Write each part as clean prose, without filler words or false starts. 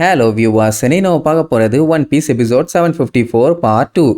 Hello viewers, இன்னைக்கு நம்ம பார்க்க போறது One Piece episode 754 part 2.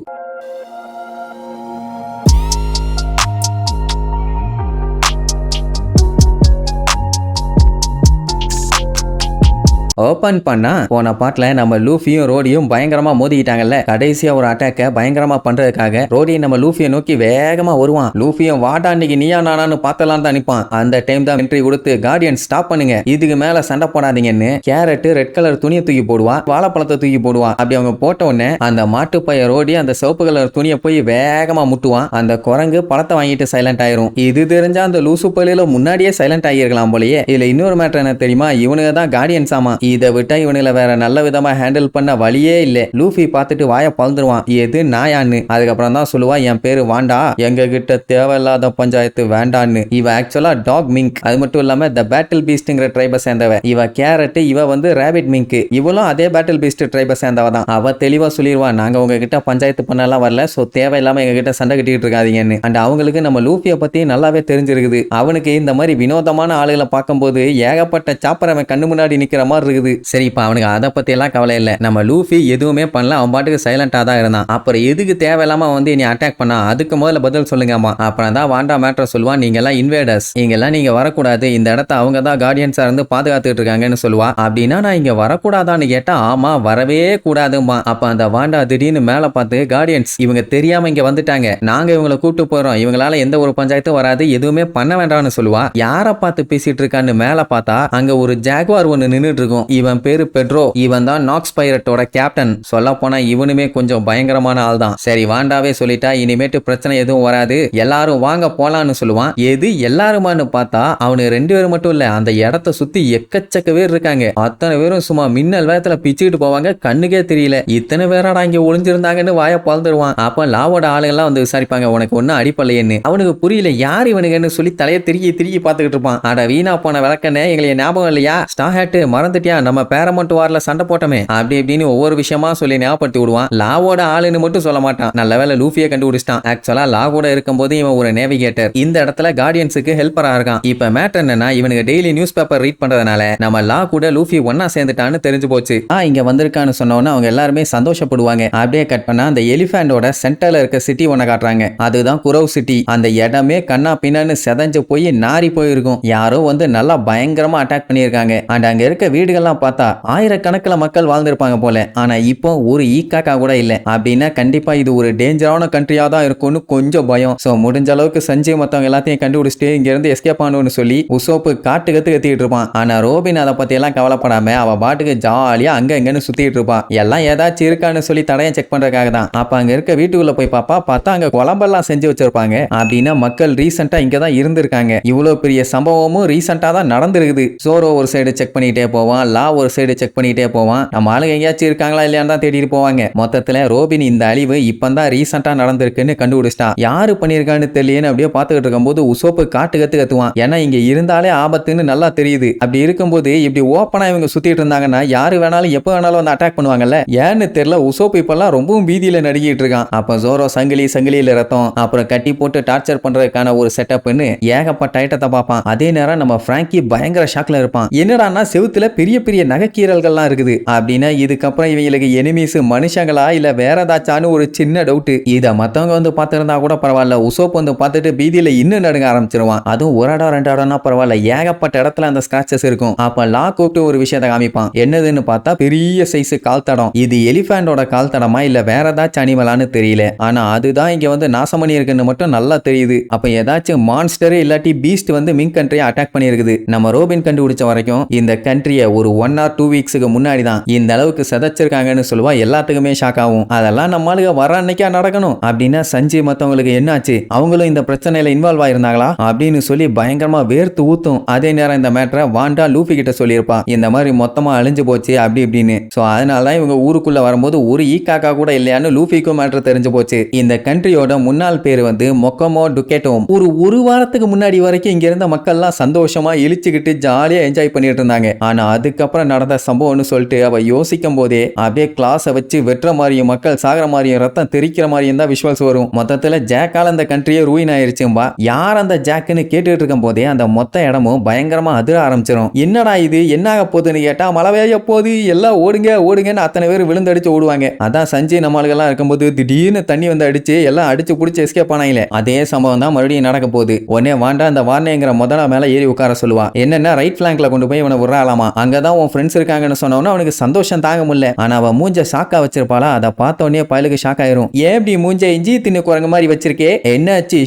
Open பண்ணா போன பாட்டுல நம்ம லூஃபியும் ரோடியும் பயங்கரமா மோதிக்கிட்டாங்கல்ல. கடைசியா ஒரு அட்டாக்க பயங்கரமா பண்றதுக்காக ரோடி நம்ம லூஃபியை நோக்கி வேகமா வருவான். லூஃபியும் வாடா இன்னைக்கு நீயா நானான்னு பார்த்தலாம் தான் நிப்பான். அந்த டைம் தான் என்ட்ரி கொடுத்து கார்டியன் ஸ்டாப் பண்ணுங்க, இதுக்கு மேல சண்டை போடாதீங்கன்னு கேரட் ரெட் கலர் துணியை தூக்கி போடுவான், வாழைப்பழத்தை தூக்கி போடுவான். அப்படி அவங்க போட்ட உடனே அந்த மாட்டுப்பைய ரோடி அந்த சிவப்பு கலர் துணியை போய் வேகமா முட்டுவான். அந்த குரங்கு பழத்தை வாங்கிட்டு சைலண்ட் ஆயிரும். இது தெரிஞ்சா அந்த லூசு பள்ளியில முன்னாடியே சைலண்ட் ஆகியிருக்கலாம் போலயே. இதுல இன்னொரு மேட்டர் என்ன தெரியுமா, இவனுங்க தான் கார்டியன்ஸ் ஆமா. இதை விட்டா இவனுல வேற நல்ல விதமா ஹேண்டில் பண்ண வழியே இல்ல. லூஃபி பார்த்துட்டு வாய பழந்துருவான், எது நாயான்னு. அதுக்கப்புறம் தான் சொல்லுவா, என் பேரு வாண்டா, எங்க கிட்ட தேவையில்லாத பஞ்சாயத்து வேண்டான்னு. இவ ஆக்சுவலா டாக் மிங்க், அது மட்டும் இல்லாம த பேட்டில் பீஸ்ட்ங்கிற ட்ரைபை சேர்ந்தவ. இவ கேரட், இவ வந்து ரேபிட் மிங்க். இவளும் அதே பேட்டில் பீஸ்ட் ட்ரைபை சேர்ந்தவ தான். அவ தெளிவா சொல்லிடுவா, நாங்க உங்ககிட்ட பஞ்சாயத்து பண்ணலாம் வரல, சோ தேவையில்லாம எங்க கிட்ட சண்டை கட்டிட்டு இருக்காதீங்கன்னு. அண்ட் அவங்களுக்கு நம்ம லூஃபியை பத்தி நல்லாவே தெரிஞ்சிருக்குது. அவனுக்கு இந்த மாதிரி வினோதமான ஆளுகளை பார்க்கும்போது ஏகப்பட்ட சாப்பர் அவன் கண்ணு முன்னாடி நிக்கிற மாதிரி இருக்குது. சரி, இப்ப அவனுக்கு அதை பத்தி எல்லாம் கவலை இல்லை. நம்ம லூஃபி எதுவுமே பண்ணல, அவன் பாட்டுக்கு சைலண்டா தான் இருந்தான். அப்புறம் எதுக்கு தேவையில்லாம வந்து நீ அட்டாக் பண்ணா, அதுக்கு முதல்ல பதில் சொல்லுங்கம்மா. அப்புறம் தான் வாண்டா மேட்டர் சொல்லுவான், நீங்க எல்லாம் இன்வேடர்ஸ், இங்கெல்லாம் நீங்க வரக்கூடாது, இந்த இடத்த அவங்க தான் கார்டியன்ஸா இருந்து பாதுகாத்துட்டு இருக்காங்கன்னு சொல்லுவா. அப்படின்னா நான் இங்க வரக்கூடாதான்னு கேட்டா ஆமா வரவே கூடாதுமா. அப்ப அந்த வாண்டா திடீர்னு மேல பார்த்து, கார்டியன்ஸ் இவங்க தெரியாம இங்க வந்துட்டாங்க, நாங்க இவங்களை கூப்பிட்டு போறோம், இவங்களால எந்த ஒரு பஞ்சாயத்தும் வராது, எதுவுமே பண்ண வேண்டாம்னு சொல்லுவா. யாரை பார்த்து பேசிட்டு இருக்கான்னு மேல பார்த்தா அங்க ஒரு ஜாகுவார் ஒன்னு நின்றுட்டு இருக்கும். இவன் பேரு பெட்ரோ, இவன் தான் நாக்ஸ் பைரட்டோட கேப்டன். சொல்ல போனா இவனுமே கொஞ்சம் பயங்கரமான ஆள் தான். சரி, வாண்டாவே சொல்லிட்டா இனிமேட்டு பிரச்சனை எதுவும் வராது, எல்லாரும் வாங்க போலான்னு சொல்லுவான். எது எல்லாருமான்னு பார்த்தா அவனு 2 பேரும் மட்டும் இல்ல, அந்த இடத்த சுத்தி எக்கச்சக்க பேர் இருக்காங்க. அத்தனை பேரும் சும்மா மின்னல் வேகத்துல பிச்சுக்கிட்டு போவாங்க, கண்ணுக்கே தெரியல. இத்தனை பேராடா இங்க ஒளிஞ்சிருந்தாங்கன்னு வாய பழந்துருவான். அப்ப லாவோட ஆளுங்கெல்லாம் வந்து விசாரிப்பாங்க, உனக்கு ஒன்னும் அடிப்பலையேன்னு. அவனுக்கு புரியல யார் இவனுங்கன்னு சொல்லி தலையை திருக்கி திருக்கி பார்த்துக்கிட்டு இருப்பான். அட வீணா போன விளக்கன்னு எங்களை ஞாபகம் இல்லையா, ஸ்டார் ஹேட் மறந்துட்டியா, நம்ம பேரமௌண்ட் வார்ல சண்டை போட்டமே அப்படி இப்படின்னு ஒவ்வொரு விஷயமா சொல்லி ஞாபகப்படுத்தி விடுவான். லாவோட ஆளுன்னு மட்டும் சொல்ல மாட்டான். நல்ல வேளை லூஃபியை கண்டுபிடிச்சிட்டான். ஆக்சுவலா லா கூட இருக்கும்போது இவன் ஒரு நேவிகேட்டர், இந்த இடத்துல கார்டியன்ஸுக்கு ஹெல்ப்பரா இருக்கான். இப்ப மேட்டர் என்னன்னா, இவனுக்கு டெய்லி நியூஸ் பேப்பர் ரீட் பண்றதுனால நம்ம லா கூட லூஃபி ஒன்னா சேர்ந்துட்டான்னு தெரிஞ்சு போச்சு. இங்க வந்திருக்கான்னு சொன்னோன்னா அவங்க எல்லாருமே சந்தோஷப்படுவாங்க. அப்படியே கட் பண்ணா அந்த எலிஃபண்டோட சென்டர்ல இருக்க சிட்டி ஒன்ன காட்டுறாங்க. அதுதான் குரவ் சிட்டி. அந்த இடமே கண்ணா பின்னான்னு செதஞ்சு போய் நாரி போயிருக்கும். யாரோ வந்து நல்லா பயங்கரமா அட்டாக் பண்ணியிருக்காங்க. அண்ட் அங்க இருக்க வீடுகள்லாம் பார்த்தா ஆயிரக்கணக்கில் மக்கள் வாழ்ந்திருப்பாங்க போல. ஆனா இப்போ ஒரு ஈக்காக்கா கூட இல்ல. அப்படின்னா கண்டிப்பா இது ஒரு டேஞ்சரான கண்ட்ரியா தான் இருக்கும்னு கொஞ்சம் பயம். சோ முடிஞ்ச அளவுக்கு சஞ்சய் மத்தவங்க எல்லாத்தையும் கண்டுபிடிச்சிட்டு இங்க இருந்து எஸ்கேப் ஆகணும்னு சொல்லி உசோப்பு காட்டு கத்திட்டு இருப்பான். ஆனா ரோபின் அதை பத்தி எல்லாம் கவலைப்படாம அவ பாட்டுக்கு ஜாலியா அங்க இங்கன்னு சுத்திட்டு இருப்பான். எல்லாம் ஏதாச்சும் இருக்கான்னு சொல்லி தடையை செக் பண்றதுக்காக தான். அப்ப அங்க இருக்க வீட்டுக்குள்ள போய் பார்த்தா அங்க குழம்பெல்லாம் செஞ்சு வச்சிருப்பாங்க. அப்படின்னா மக்கள் ரீசெண்டா இங்க தான் இருந்திருக்காங்க. இவ்வளவு பெரிய சம்பவமும் ரீசெண்டா தான் நடந்திருக்குது. சோரோ ஒரு சைடு செக் பண்ணிட்டே போவான், லா ஒரு சைடு செக் பண்ணிட்டே போவான். நம்ம ஆளுங்க எங்கேயாச்சும் இருக்காங்களா இல்லையான்னு தான் தேடிட்டு போவாங்க. மொத்தத்துல ரோபின் இந்த அழிவு இப்பதான் ரீசெண்டா நடந்திருக்குன்னு கண்டுபிடிச்சிட்டா. யாரு பண்ணிருக்கான்னு தெரியலன்னு அப்படியே பார்த்துக்கிட்டு இருக்கும்போது உசோப்பு காட்டு கத்துவான். ஏன்னா இங்க இருந்தாலே ஆபத்துன்னு நல்லா தெரியுது. அப்படி இருக்கும்போது இப்படி ஓப்பனா இவங்க சுத்திட்டு இருந்தாங்கன்னா யாரு வேணாலும் எப்ப வேணாலும் வந்து அட்டாக் பண்ணுவாங்கல்ல. ஏன்னு தெரியல, உசோப்பு இப்பெல்லாம் ரொம்பவும் பீதியில நடுங்கிட்டு இருக்கான். அப்ப ஜோரோ சங்கிலியில ரத்தம், அப்புறம் கட்டி போட்டு டார்ச்சர் பண்றதுக்கான ஒரு செட்டப்னு ஏகப்பட்ட ஐட்டத்தை பார்ப்பான். அதே நேரம் நம்ம பிராங்கி பயங்கர ஷாக்ல இருப்பான். என்னடான்னா செவுத்துல பெரிய பெரிய நகைக்கீரல்கள்லாம் இருக்குது. அப்படின்னா இதுக்கப்புறம் இவங்களுக்கு எனிமீஸ் மனுஷங்களா இல்ல வேற ஏதாச்சான்னு ஒரு சின்ன டவுட். இத மத்தவங்க வந்து பார்த்திருந்தா கூட பரவாயில்ல, உசோப் வந்து பார்த்துட்டு பீதியில இன்னும் நடுங்க ஆரம்பிச்சிருவான். அதுவும் ஒரு இடம் 2 இடம்னா பரவாயில்ல, ஏகப்பட்ட இடத்துல அந்த ஸ்கிராச்சஸ் இருக்கும். அப்ப லா கூப்பிட்டு ஒரு விஷயத்தை காமிப்பான். என்னதுன்னு பார்த்தா பெரிய சைஸ் கால் தடம். இது எலிஃபண்டோட கால் தடமா இல்ல வேற ஏதாச்சும் அனிமலான்னு தெரியல. ஆனா அதுதான் இங்க வந்து நாசம் பண்ணி இருக்குன்னு மட்டும் நல்லா தெரியுது. அப்ப ஏதாச்சும் மான்ஸ்டர் இல்லாட்டி பீஸ்ட் வந்து மிங் கண்ட்ரியை அட்டாக் பண்ணி இருக்குது. நம்ம ரோபின் கண்டுபிடிச்ச வரைக்கும் இந்த கண்ட்ரியை ஒரு 1 or 2 வீக்ஸுக்கு முன்னாடி தான் இந்த அளவுக்கு சதைச்சிருக்காங்கன்னு சொல்லுவா. எல்லாத்துக்குமே ஷாக் ஆகும். அதெல்லாம் நம்மளுக்கு வர அன்னைக்கா நடக்கணும். அப்படின்னா சஞ்சய் மத்தவங்களுக்கு என்னாச்சு, அவங்களும் இந்த பிரச்சனையில இன்வால்வ் ஆயிருந்தாங்களா அப்படின்னு சொல்லி பயங்கரமா வேர்த்து ஊத்தும். அதே நேரம் இந்த மேட்டரை வாண்டா லூஃபி கிட்ட சொல்லியிருப்பா, இந்த மாதிரி மொத்தமா அழிஞ்சு போச்சு அப்படி இப்படின்னு. சோ அதனால இவங்க ஊருக்குள்ள வரும்போது ஒரு ஈக்காக்கா கூட இல்லையான்னு லூஃபிக்கும் மேட்டர் தெரிஞ்சு போச்சு. இந்த கண்ட்ரியோட முன்னாள் பேர் வந்து மொக்கமோ டுக்கேட்டோம். ஒரு வாரத்துக்கு முன்னாடி வரைக்கும் இங்க இருந்த மக்கள்லாம் சந்தோஷமா இழிச்சுக்கிட்டு ஜாலியா என்ஜாய் பண்ணிட்டு இருந்தாங்க. ஆனா அதுக்கு அதுக்கப்புறம் நடந்த சம்பவம்னு சொல்லிட்டு அவ யோசிக்கும் போதே அப்படியே கிளாஸை வச்சு வெட்டுற மாதிரியும் மக்கள் சாகிற மாதிரியும் ரத்தம் தெரிக்கிற மாதிரியும் தான் விஷுவல்ஸ் வரும். மொத்தத்துல ஜாக்கால அந்த கண்ட்ரியே ரூயின் ஆயிருச்சும்பா. யார் அந்த ஜாக்குன்னு கேட்டுட்டு இருக்கும் போதே அந்த மொத்த இடமும் பயங்கரமா அதிர ஆரம்பிச்சிடும். என்னடா இது என்ன ஆக போகுதுன்னு கேட்டா மழை பெய்ய போகுது எல்லாம் ஓடுங்க ஓடுங்கன்னு அத்தனை பேர் விழுந்தடிச்சு ஓடுவாங்க. அதான் சஞ்சய் நம்மளுக்கெல்லாம் இருக்கும்போது திடீர்னு தண்ணி வந்து அடிச்சு எல்லாம் அடிச்சு பிடிச்சி எஸ்கேப் ஆனாங்களே அதே சம்பவம் தான் மறுபடியும் நடக்க போகுது. உடனே வாண்டா அந்த வார்னேங்கிற முதல்ல மேல ஏறி உட்கார சொல்லுவா. என்னன்னா ரைட் பிளாங்க்ல கொண்டு போய் இவனை விடுறாளாமா. அங்கதான் உன் ஃப்ரெண்ட்ஸ் இருக்காங்கன்னு சொன்னவன அவனுக்கு சந்தோஷம் தாங்க முடியல. ஆனா அவ மூஞ்ச ஷாக்கா வச்சிருப்பாளா அதை பார்த்த உடனே பயலுக்கு ஷாக் ஆயிரும். ஏன் இப்படி மூஞ்ச இஞ்சி தின்னு குரங்கு மாதிரி வச்சிருக்கே என்னாச்சு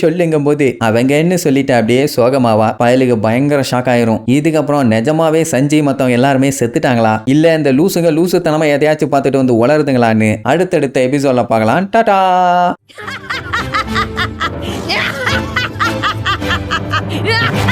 சொல்லுங்கும் போது அவங்க என்ன சொல்லிட்டு அப்படியே சோகமாவா பயலுக்கு பயங்கர ஷாக் ஆயிரும். இதுக்கப்புறம் நிஜமாவே சஞ்சய் மத்தவங்க எல்லாருமே செத்துட்டாங்களா இல்ல இந்த லூசுங்க லூசுத்தனமா எதையாச்சும் பார்த்துட்டு வந்து உளருதுங்களான்னு அடுத்தடுத்த எபிசோட்ல பார்க்கலாம். டாடா. Yeah!